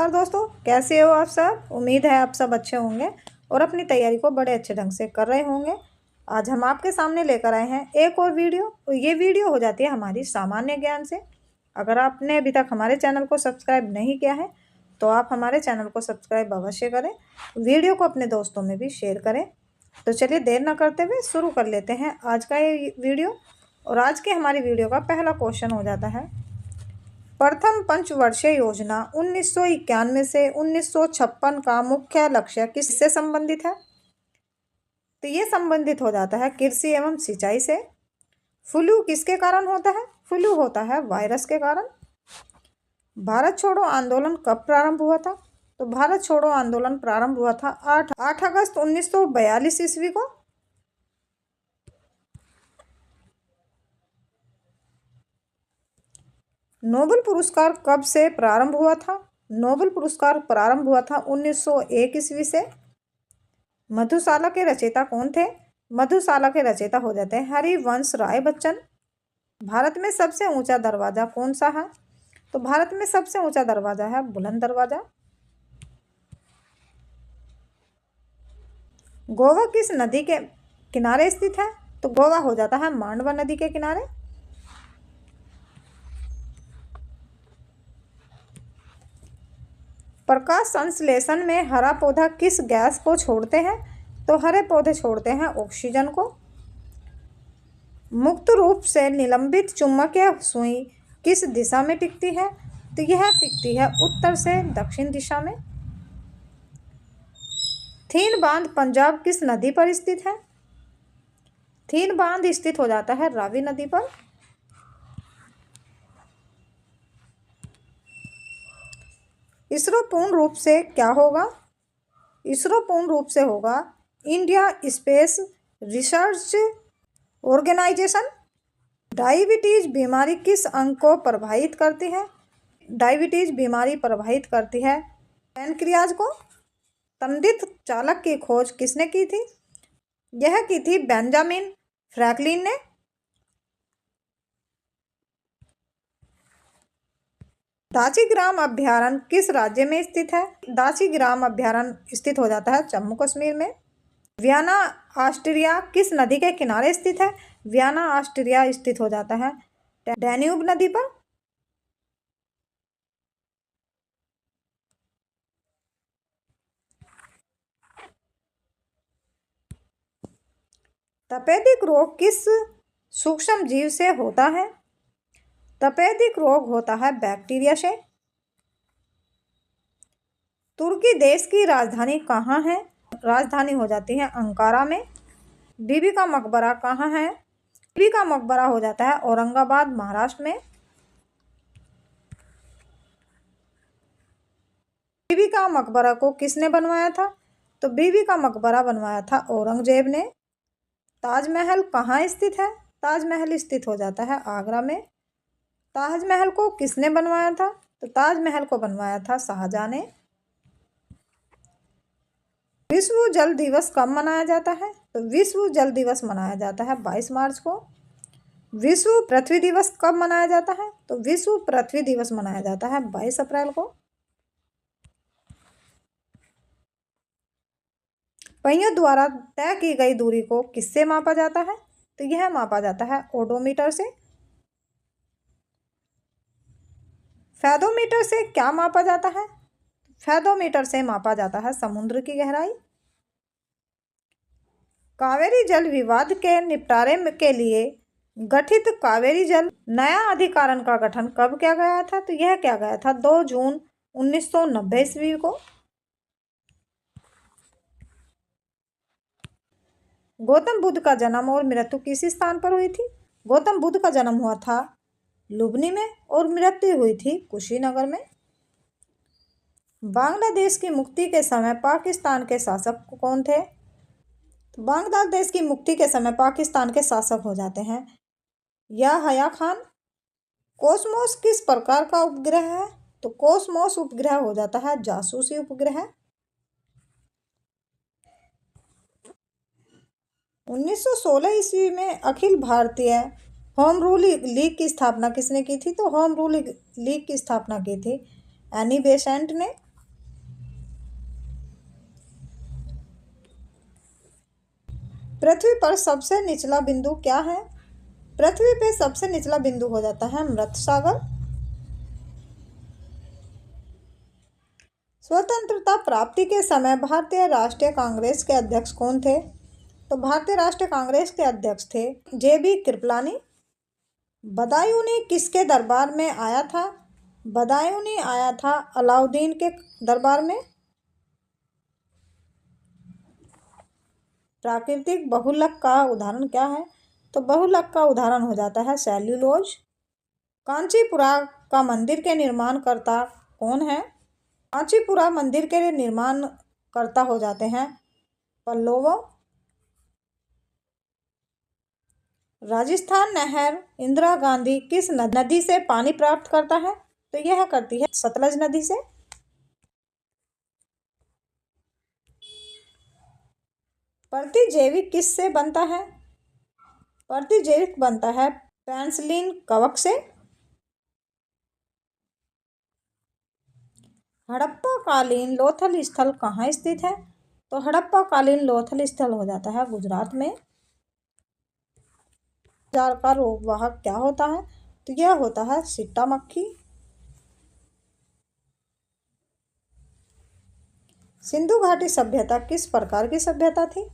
नमस्कार दोस्तों, कैसे हो आप सब। उम्मीद है आप सब अच्छे होंगे और अपनी तैयारी को बड़े अच्छे ढंग से कर रहे होंगे। आज हम आपके सामने लेकर आए हैं एक और वीडियो। तो ये वीडियो हो जाती है हमारी सामान्य ज्ञान से। अगर आपने अभी तक हमारे चैनल को सब्सक्राइब नहीं किया है तो आप हमारे चैनल को सब्सक्राइब अवश्य करें, वीडियो को अपने दोस्तों में भी शेयर करें। तो चलिए देर न करते हुए शुरू कर लेते हैं आज का ये वीडियो। और आज की हमारी वीडियो का पहला क्वेश्चन हो जाता है, प्रथम पंचवर्षीय योजना 1991 से 1956 का मुख्य लक्ष्य किससे संबंधित है। तो ये संबंधित हो जाता है कृषि एवं सिंचाई से। फ्लू किसके कारण होता है। फ्लू होता है वायरस के कारण। भारत छोड़ो आंदोलन कब प्रारंभ हुआ था। तो भारत छोड़ो आंदोलन प्रारंभ हुआ था 8 अगस्त 1942 ईस्वी को। नोबेल पुरस्कार कब से प्रारंभ हुआ था। नोबेल पुरस्कार प्रारंभ हुआ था 1901 ईस्वी से। मधुशाला के रचयिता कौन थे। मधुशाला के रचयिता हो जाते हैं हरिवंश राय बच्चन। भारत में सबसे ऊंचा दरवाजा कौन सा है। तो भारत में सबसे ऊंचा दरवाजा है बुलंद दरवाजा। गोवा किस नदी के किनारे स्थित है। तो गोवा हो जाता है मांडवा नदी के किनारे। प्रकाश संश्लेषण में हरा पौधा किस गैस को छोड़ते हैं। तो हरे पौधे छोड़ते हैं ऑक्सीजन को। मुक्त रूप से निलंबित चुंबकीय सुई किस दिशा में टिकती है। तो यह टिकती है उत्तर से दक्षिण दिशा में। थीन बांध पंजाब किस नदी पर स्थित है। थीन बांध स्थित हो जाता है रावी नदी पर। इसरो पूर्ण रूप से क्या होगा। इसरो पूर्ण रूप से होगा India space research organisation. Diabetes बीमारी किस अंग को प्रभावित करती है। डायबिटीज बीमारी प्रभावित करती है पैनक्रियाज को। संदिग्ध चालक की खोज किसने की थी। यह की थी बेंजामिन फ्रैंकलिन ने। दासीग्राम अभ्यारण्य किस राज्य में स्थित है। दासीग्राम अभ्यारण्य स्थित हो जाता है जम्मू कश्मीर में। वियना ऑस्ट्रिया किस नदी के किनारे स्थित है। वियना ऑस्ट्रिया स्थित हो जाता है डैन्यूब नदी पर। तपेदिक रोग किस सूक्ष्म जीव से होता है। तपेदिक रोग होता है बैक्टीरिया से। तुर्की देश की राजधानी कहाँ है। राजधानी हो जाती है अंकारा में। बीबी का मकबरा कहाँ है। बीबी का मकबरा हो जाता है औरंगाबाद महाराष्ट्र में। बीबी का मकबरा को किसने बनवाया था। तो बीबी का मकबरा बनवाया था औरंगजेब ने। ताजमहल कहाँ स्थित है। ताजमहल स्थित हो जाता है आगरा में। ताजमहल को किसने बनवाया था। तो ताजमहल को बनवाया था शाहजहां ने। विश्व जल दिवस कब मनाया जाता है। तो विश्व जल दिवस मनाया जाता है 22 मार्च को। विश्व पृथ्वी दिवस कब मनाया जाता है। तो विश्व पृथ्वी दिवस मनाया जाता है 22 अप्रैल को। पहियों द्वारा तय की गई दूरी को किससे मापा जाता है। तो यह मापा जाता है ओडोमीटर से। फेदोमीटर से क्या मापा जाता है। फेदोमीटर से मापा जाता है समुद्र की गहराई। कावेरी जल विवाद के निपटारे के लिए गठित कावेरी जल नया अधिकरण का गठन कब किया गया था। तो यह किया गया था 2 जून 1990 ईस्वी को। गौतम बुद्ध का जन्म और मृत्यु किस स्थान पर हुई थी। गौतम बुद्ध का जन्म हुआ था लुबनी में और मृत्यु हुई थी कुशीनगर में। बांग्लादेश की मुक्ति के समय पाकिस्तान के शासक कौन थे। तो बांग्लादेश की मुक्ति के समय पाकिस्तान के शासक हो जाते हैं याहया खान। कोसमोस किस प्रकार का उपग्रह है। तो कोसमोस उपग्रह हो जाता है जासूसी उपग्रह। 1916 ईस्वी में Akhil Bharatiya home rule league की स्थापना किसने की थी। तो होम रूल लीग की स्थापना की थी एनी बेसेंट ने। पृथ्वी पर सबसे निचला बिंदु क्या है? पृथ्वी पे सबसे निचला बिंदु हो जाता है मृत सागर। स्वतंत्रता प्राप्ति के समय भारतीय राष्ट्रीय कांग्रेस के अध्यक्ष कौन थे? तो भारतीय राष्ट्रीय कांग्रेस के अध्यक्ष थे JB कृपलानी। बदायूंनी किसके दरबार में आया था? बदायूंनी आया था अलाउद्दीन के दरबार में। प्राकृतिक बहुलक का उदाहरण क्या है? तो बहुलक का उदाहरण हो जाता है सेल्यूलोज। कांचीपुरा का मंदिर के निर्माणकर्ता कौन है? कांचीपुरा मंदिर के निर्माणकर्ता हो जाते हैं पल्लवों। राजस्थान नहर इंदिरा गांधी किस नदी से पानी प्राप्त करता है? तो यह करती है सतलज नदी से। प्रतिजैविक किससे बनता है? प्रतिजैविक बनता है पेनिसिलिन कवक से। हड़प्पा कालीन लोथल स्थल कहाँ स्थित है? तो हड़प्पा कालीन लोथल स्थल हो जाता है गुजरात में। जार का रोगवाहक क्या होता है? तो यह होता है सिट्टा मक्खी। सिंधु घाटी सभ्यता किस प्रकार की सभ्यता थी?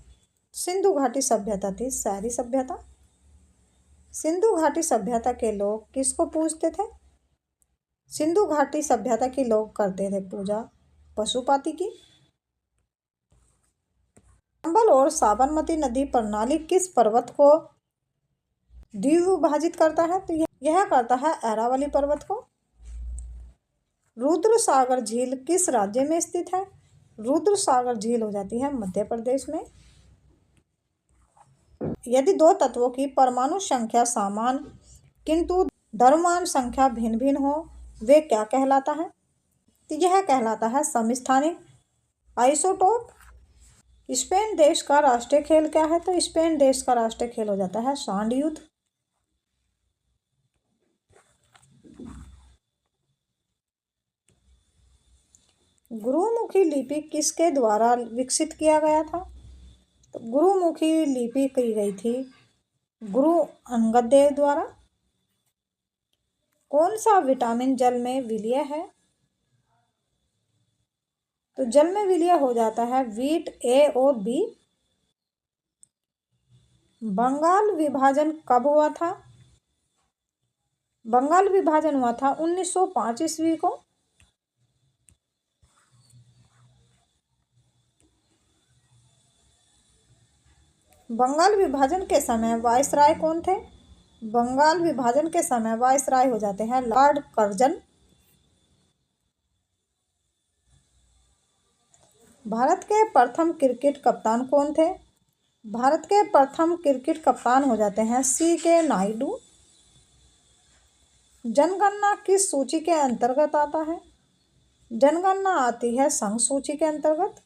सिंधु घाटी सभ्यता थी शहरी सभ्यता। सिंधु घाटी सभ्यता के लोग किसको पूजते थे? सिंधु घाटी सभ्यता के लोग करते थे पूजा पशुपति की। चंबल और साबरमती नदी प्रणाली किस पर्वत को द्विभाजित करता है? तो यह करता है अरावली पर्वत को। रुद्र सागर झील किस राज्य में स्थित है? रुद्र सागर झील हो जाती है मध्य प्रदेश में। यदि दो तत्वों की परमाणु संख्या समान किंतु द्रव्यमान संख्या भिन्न भिन्न हो वे क्या कहलाता है? तो यह कहलाता है समस्थानिक आइसोटोप। स्पेन देश का राष्ट्रीय खेल क्या है? तो स्पेन देश का राष्ट्रीय खेल हो जाता है सांड युद्ध। गुरुमुखी लिपि किसके द्वारा विकसित किया गया था? तो गुरुमुखी लिपि की गई थी गुरु अंगद देव द्वारा। कौन सा विटामिन जल में विलीय है? तो जल में विलीय हो जाता है वीट A और B। बंगाल विभाजन कब हुआ था? बंगाल विभाजन हुआ था 1905 ईस्वी को। बंगाल विभाजन के समय वायसराय कौन थे? बंगाल विभाजन के समय वायसराय हो जाते हैं लॉर्ड कर्जन। भारत के प्रथम क्रिकेट कप्तान कौन थे? भारत के प्रथम क्रिकेट कप्तान हो जाते हैं CK नायडू। जनगणना किस सूची के अंतर्गत आता है? जनगणना आती है संघ सूची के अंतर्गत।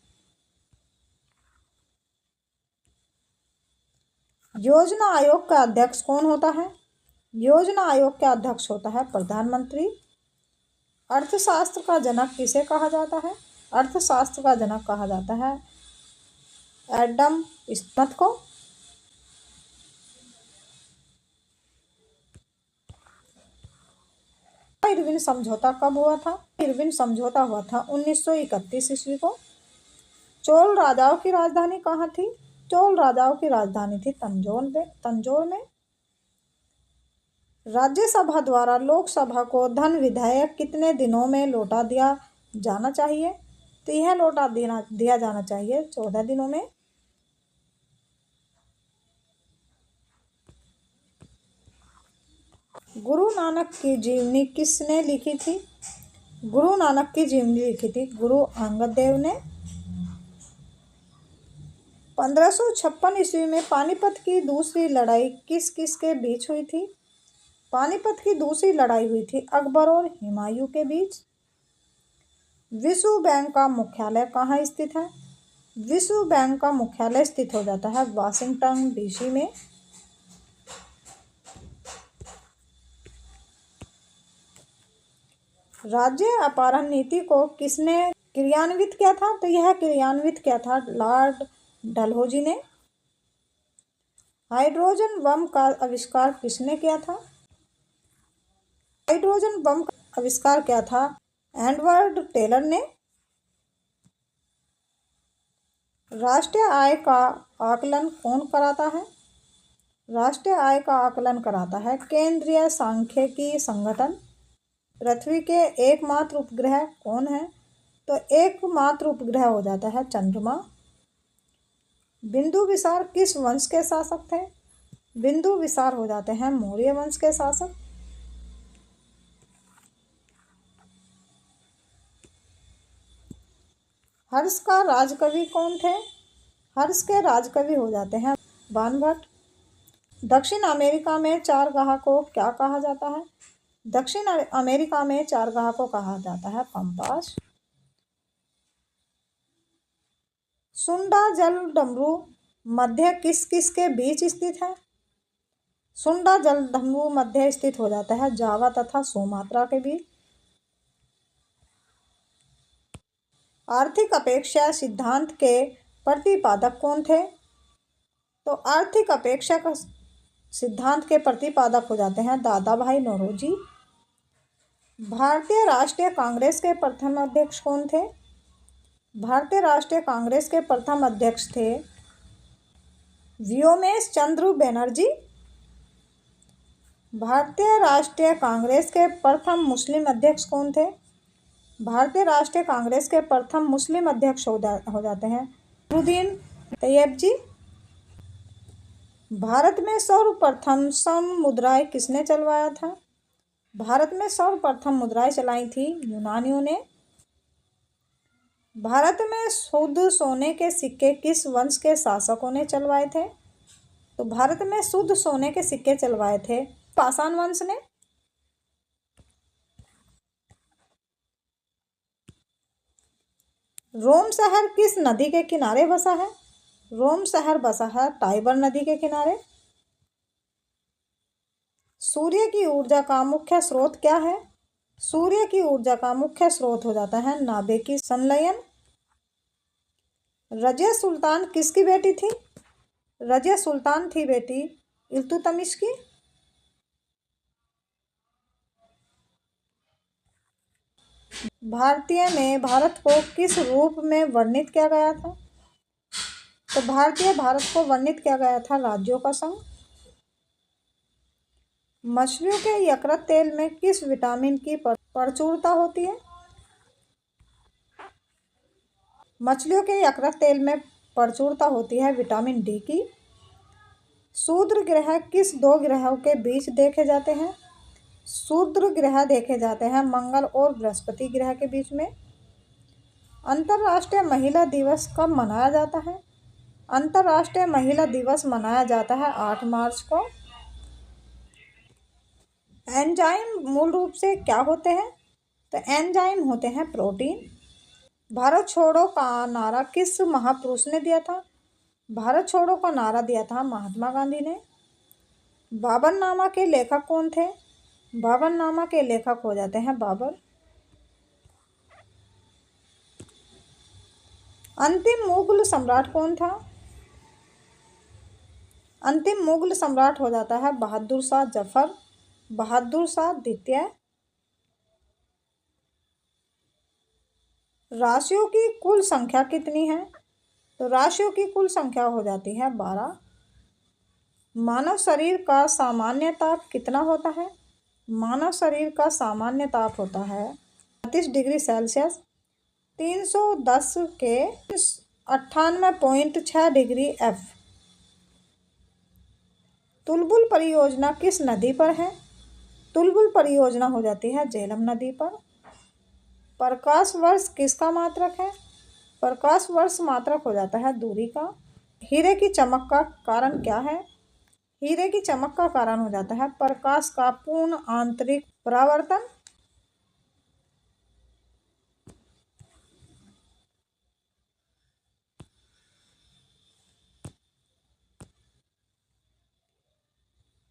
योजना आयोग का अध्यक्ष कौन होता है? योजना आयोग का अध्यक्ष होता है प्रधानमंत्री। अर्थशास्त्र का जनक किसे कहा जाता है? अर्थशास्त्र का जनक कहा जाता है एडम स्मिथ को। इरविन समझौता कब हुआ था? इरविन समझौता हुआ था 1931 ईस्वी को। चोल राजाओं की राजधानी कहाँ थी? चोल राजाओं की राजधानी थी तंजौर में। राज्यसभा द्वारा लोकसभा को धन विधेयक कितने दिनों में लौटा दिया जाना चाहिए? तो यह लौटा दिया जाना चाहिए 14 दिनों में। गुरु नानक की जीवनी किसने लिखी थी? गुरु नानक की जीवनी लिखी थी गुरु अंगद देव ने। 1556 ईस्वी में पानीपत की दूसरी लड़ाई किस किस के बीच हुई थी? पानीपत की दूसरी लड़ाई हुई थी अकबर और हुमायूं के बीच। विश्व बैंक का मुख्यालय कहाँ स्थित है? विश्व बैंक का मुख्यालय स्थित हो जाता है वाशिंगटन DC में। राज्य अपहरण नीति को किसने क्रियान्वित किया था? तो यह क्रियान्वित किया था लॉर्ड डलहौजी ने। हाइड्रोजन बम का आविष्कार किसने किया था? हाइड्रोजन बम का आविष्कार किया था एडवर्ड टेलर ने। राष्ट्रीय आय का आकलन कौन कराता है? राष्ट्रीय आय का आकलन कराता है केंद्रीय सांख्यिकी संगठन। पृथ्वी के एकमात्र उपग्रह कौन है? तो एकमात्र उपग्रह हो जाता है चंद्रमा। बिंदुसार किस वंश के शासक थे? बिंदुसार हो जाते हैं मौर्य वंश के शासक। हर्ष का राजकवि कौन थे? हर्ष के राजकवि हो जाते हैं बाणभट्ट। दक्षिण अमेरिका में चारगाह को क्या कहा जाता है? दक्षिण अमेरिका में चारगाह को कहा जाता है पंपास। सुंडा जल डमरू मध्य किस किस के बीच स्थित है? सुंडा जल डमरू मध्य स्थित हो जाता है जावा तथा सुमात्रा के बीच। आर्थिक अपेक्षा सिद्धांत के प्रतिपादक कौन थे? तो आर्थिक अपेक्षा का सिद्धांत के प्रतिपादक हो जाते हैं दादा भाई नौरोजी। भारतीय राष्ट्रीय कांग्रेस के प्रथम अध्यक्ष कौन थे? भारतीय राष्ट्रीय कांग्रेस के प्रथम अध्यक्ष थे व्योमेश चंद्र बनर्जी। भारतीय राष्ट्रीय कांग्रेस के प्रथम मुस्लिम अध्यक्ष कौन थे? भारतीय राष्ट्रीय कांग्रेस के प्रथम मुस्लिम अध्यक्ष हो जाते हैं नसरुद्दीन तैयब जी। भारत में सर्वप्रथम स्वर्ण मुद्राएं किसने चलवाया था? भारत में सर्वप्रथम मुद्राएं चलाई थी यूनानियों ने। भारत में शुद्ध सोने के सिक्के किस वंश के शासकों ने चलवाए थे? तो भारत में शुद्ध सोने के सिक्के चलवाए थे पाषाण वंश ने। रोम शहर किस नदी के किनारे बसा है? रोम शहर बसा है टाइबर नदी के किनारे। सूर्य की ऊर्जा का मुख्य स्रोत क्या है? सूर्य की ऊर्जा का मुख्य स्रोत हो जाता है नाभिकीय संलयन। रजिया सुल्तान किसकी बेटी थी? रजिया सुल्तान थी बेटी इल्तुतमिश की। भारतीय में भारत को किस रूप में वर्णित किया गया था? तो भारतीय भारत को वर्णित किया गया था राज्यों का संघ। मछलियों के यकृत तेल में किस विटामिन की प्रचुरता होती है? मछलियों के यकृत तेल में प्रचुरता होती है विटामिन डी की। शूद्र ग्रह किस दो ग्रहों के बीच देखे जाते हैं? शूद्र ग्रह देखे जाते हैं मंगल और बृहस्पति ग्रह के बीच में। अंतर्राष्ट्रीय महिला दिवस कब मनाया जाता है? अंतर्राष्ट्रीय महिला दिवस मनाया जाता है 8 मार्च को। एंजाइम मूल रूप से क्या होते हैं? तो एंजाइम होते हैं प्रोटीन। भारत छोड़ो का नारा किस महापुरुष ने दिया था? भारत छोड़ो का नारा दिया था महात्मा गांधी ने। बाबरनामा के लेखक कौन थे? बाबरनामा के लेखक हो जाते हैं बाबर। अंतिम मुगल सम्राट कौन था? अंतिम मुगल सम्राट हो जाता है बहादुर शाह जफर, बहादुर शाह द्वितीय। राशियों की कुल संख्या कितनी है? तो राशियों की कुल संख्या हो जाती है 12। मानव शरीर का सामान्य ताप कितना होता है? मानव शरीर का सामान्य ताप होता है 35 डिग्री सेल्सियस 310 के 98.6 डिग्री एफ। तुलबुल परियोजना किस नदी पर है? तुलबुल परियोजना हो जाती है झेलम नदी पर। प्रकाश वर्ष किसका मात्रक है? प्रकाश वर्ष मात्रक हो जाता है दूरी का। हीरे की चमक का कारण क्या है? हीरे की चमक का कारण हो जाता है प्रकाश का पूर्ण आंतरिक परावर्तन।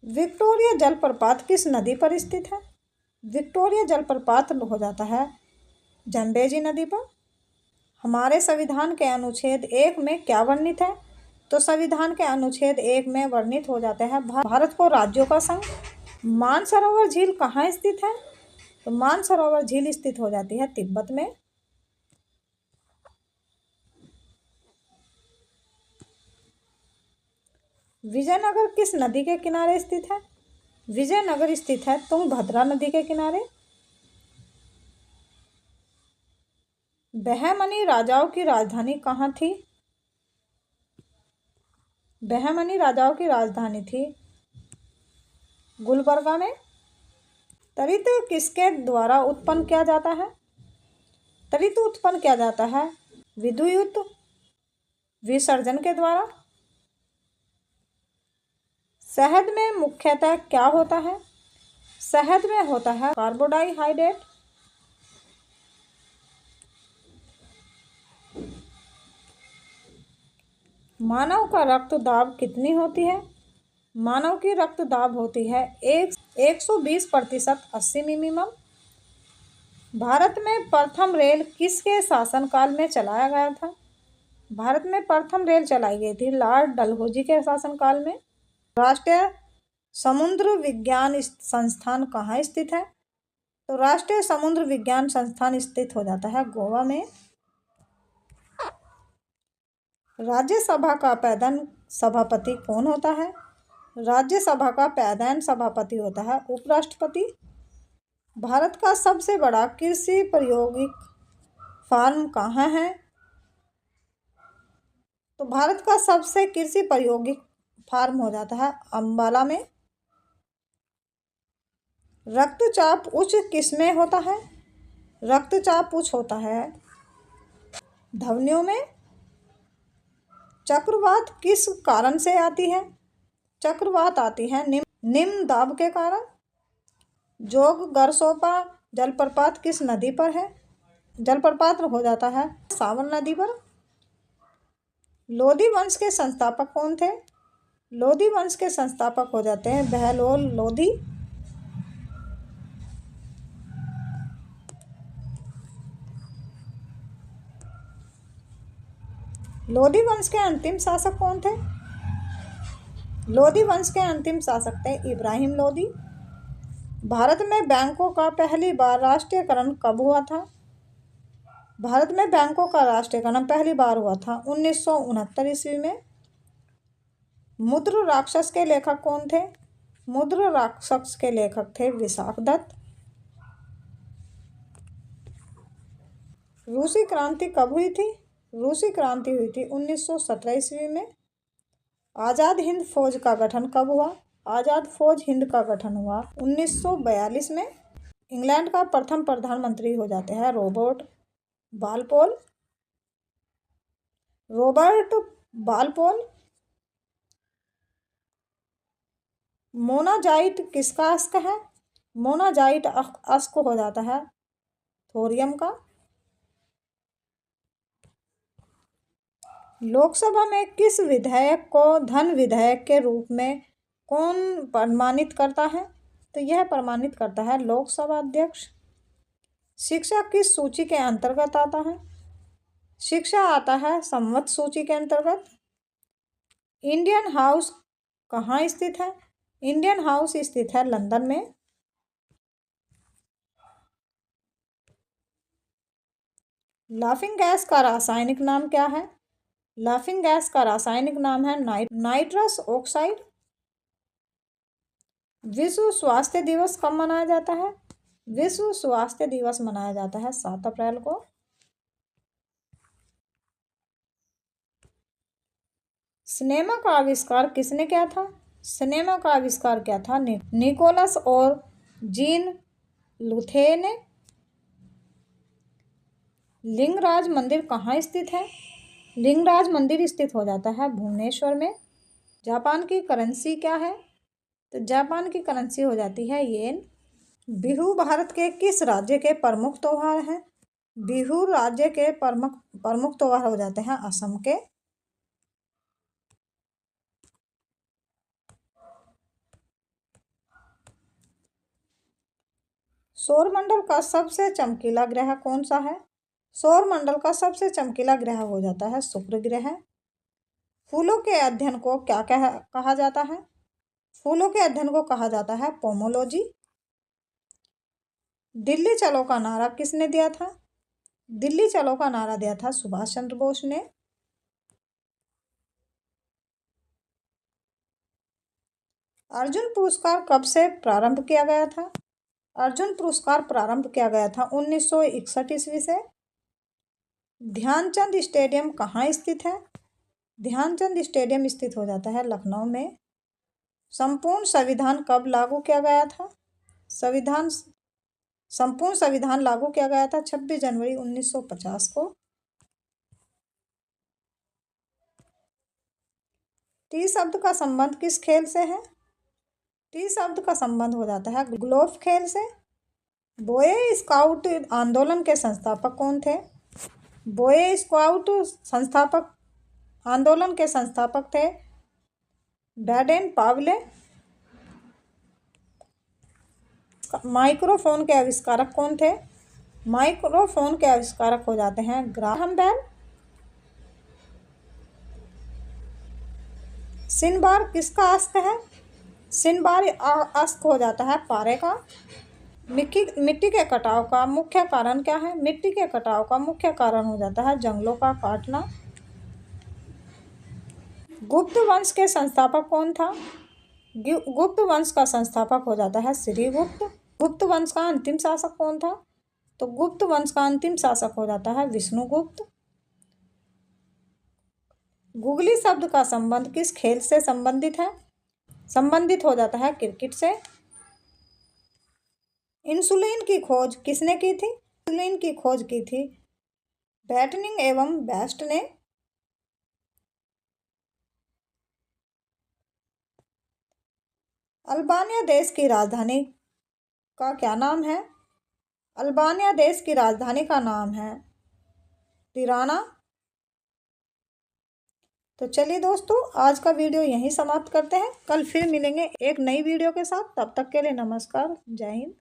विक्टोरिया जलप्रपात किस नदी पर स्थित है? विक्टोरिया जलप्रपात हो जाता है जम्बेजी नदी पर। हमारे संविधान के अनुच्छेद 1 में क्या वर्णित है? तो संविधान के अनुच्छेद 1 में वर्णित हो जाते हैं भारत को राज्यों का संघ। मानसरोवर झील कहाँ स्थित है? तो मानसरोवर झील स्थित हो जाती है तिब्बत में। विजयनगर किस नदी के किनारे स्थित है? विजयनगर स्थित है तुंगभद्रा नदी के किनारे। बहमनी राजाओं की राजधानी कहाँ थी? बहमनी राजाओं की राजधानी थी गुलबर्गा में। तरित किसके द्वारा उत्पन्न किया जाता है? तरित उत्पन्न किया जाता है विद्युत विसर्जन के द्वारा। शहद में मुख्यतः क्या होता है? शहद में होता है कार्बोहाइड्रेट। मानव का रक्त दाब कितनी होती है? मानव की रक्त दाब होती है 120/80 मिलीमीटर। भारत में प्रथम रेल किसके शासनकाल में चलाया गया था? भारत में प्रथम रेल चलाई गई थी लॉर्ड डलहौजी के शासनकाल में। राष्ट्रीय समुद्र विज्ञान संस्थान कहाँ स्थित है? तो राष्ट्रीय समुद्र विज्ञान संस्थान स्थित हो जाता है गोवा में। राज्यसभा का प्रधान सभापति कौन होता है? राज्यसभा का प्रधान सभापति होता है उपराष्ट्रपति। भारत का सबसे बड़ा कृषि प्रायोगिक फार्म कहाँ है? तो भारत का सबसे कृषि प्रायोगिक फार्म हो जाता है अंबाला में। रक्तचाप उच्च किसमें होता है? रक्तचाप उच्च होता है धमनियों में। चक्रवात किस कारण से आती है? चक्रवात आती है निम्न दाब के कारण। जोग गरसोपा जलप्रपात किस नदी पर है? जलप्रपात हो जाता है सावन नदी पर। लोधी वंश के संस्थापक कौन थे? लोधी वंश के संस्थापक हो जाते हैं बहलोल लोधी। लोधी वंश के अंतिम शासक कौन थे? लोधी वंश के अंतिम शासक थे इब्राहिम लोधी। भारत में बैंकों का पहली बार राष्ट्रीयकरण कब हुआ था? भारत में बैंकों का राष्ट्रीयकरण पहली बार हुआ था 1969 ईस्वी में। मुद्र राक्षस के लेखक कौन थे? मुद्र राक्षस के लेखक थे विशाखदत्त। रूसी क्रांति कब हुई थी? रूसी क्रांति हुई थी 1917 ईस्वी में। आज़ाद हिंद फौज का गठन कब हुआ? आज़ाद फौज हिंद का गठन हुआ 1942 में। इंग्लैंड का प्रथम प्रधानमंत्री हो जाते हैं रॉबर्ट बालपोल। रॉबर्ट बालपोल। मोनाजाइट किसका अश्क है? मोनाजाइट अश्क हो जाता है थोरियम का। लोकसभा में किस विधेयक को धन विधेयक के रूप में कौन प्रमाणित करता है? तो यह प्रमाणित करता है लोकसभा अध्यक्ष। शिक्षा किस सूची के अंतर्गत आता है? शिक्षा आता है संवत सूची के अंतर्गत। इंडियन हाउस कहाँ स्थित है? इंडियन हाउस स्थित है लंदन में। लाफिंग गैस का रासायनिक नाम क्या है? लाफिंग गैस का रासायनिक नाम है नाइट्रस ऑक्साइड। विश्व स्वास्थ्य दिवस कब मनाया जाता है? विश्व स्वास्थ्य दिवस मनाया जाता है 7 अप्रैल को। सिनेमा का आविष्कार किसने किया था? सिनेमा का आविष्कार किया था निकोलस और जीन लुथे ने। लिंगराज मंदिर कहाँ स्थित है? लिंगराज मंदिर स्थित हो जाता है भुवनेश्वर में। जापान की करेंसी क्या है? तो जापान की करेंसी हो जाती है येन। बिहू भारत के किस राज्य के प्रमुख त्योहार हैं? बिहू राज्य के प्रमुख त्योहार हो जाते हैं असम के। सौरमंडल का सबसे चमकीला ग्रह कौन सा है? सौरमंडल का सबसे चमकीला ग्रह हो जाता है शुक्र ग्रह। फूलों के अध्ययन को क्या कहा जाता है? फूलों के अध्ययन को कहा जाता है पोमोलॉजी। दिल्ली चलो का नारा किसने दिया था? दिल्ली चलो का नारा दिया था सुभाष चंद्र बोस ने। अर्जुन पुरस्कार कब से प्रारंभ किया गया था? अर्जुन पुरस्कार प्रारंभ किया गया था 1961 ईस्वी से। ध्यानचंद स्टेडियम कहाँ स्थित है? ध्यानचंद स्टेडियम स्थित हो जाता है लखनऊ में। संपूर्ण संविधान कब लागू किया गया था? संपूर्ण संविधान लागू किया गया था 26 जनवरी 1950 को। टी शब्द का संबंध किस खेल से है? टी शब्द का संबंध हो जाता है गोल्फ खेल से। बॉय स्काउट आंदोलन के संस्थापक कौन थे? बॉय स्काउट आंदोलन के संस्थापक थे बैडेन पावले। माइक्रोफोन के आविष्कारक कौन थे? माइक्रोफोन के आविष्कारक हो जाते हैं ग्राहम बेल। सिनबार किसका अस्क है? सिनबार अस्क हो जाता है पारे का। मिट्टी के कटाव का मुख्य कारण क्या है? मिट्टी के कटाव का मुख्य कारण हो जाता है जंगलों का काटना। गुप्त वंश के संस्थापक कौन था? गुप्त वंश का संस्थापक हो जाता है श्रीगुप्त। गुप्त वंश का अंतिम शासक कौन था? तो गुप्त वंश का अंतिम शासक हो जाता है विष्णुगुप्त। गुगली शब्द का संबंध किस खेल से संबंधित है? संबंधित हो जाता है क्रिकेट से। इंसुलिन की खोज किसने की थी? इंसुलिन की खोज की थी बैटनिंग एवं बेस्ट ने। अल्बानिया देश की राजधानी का क्या नाम है? अल्बानिया देश की राजधानी का नाम है तिराना। तो चलिए दोस्तों, आज का वीडियो यहीं समाप्त करते हैं। कल फिर मिलेंगे एक नई वीडियो के साथ। तब तक के लिए नमस्कार, जय हिंद।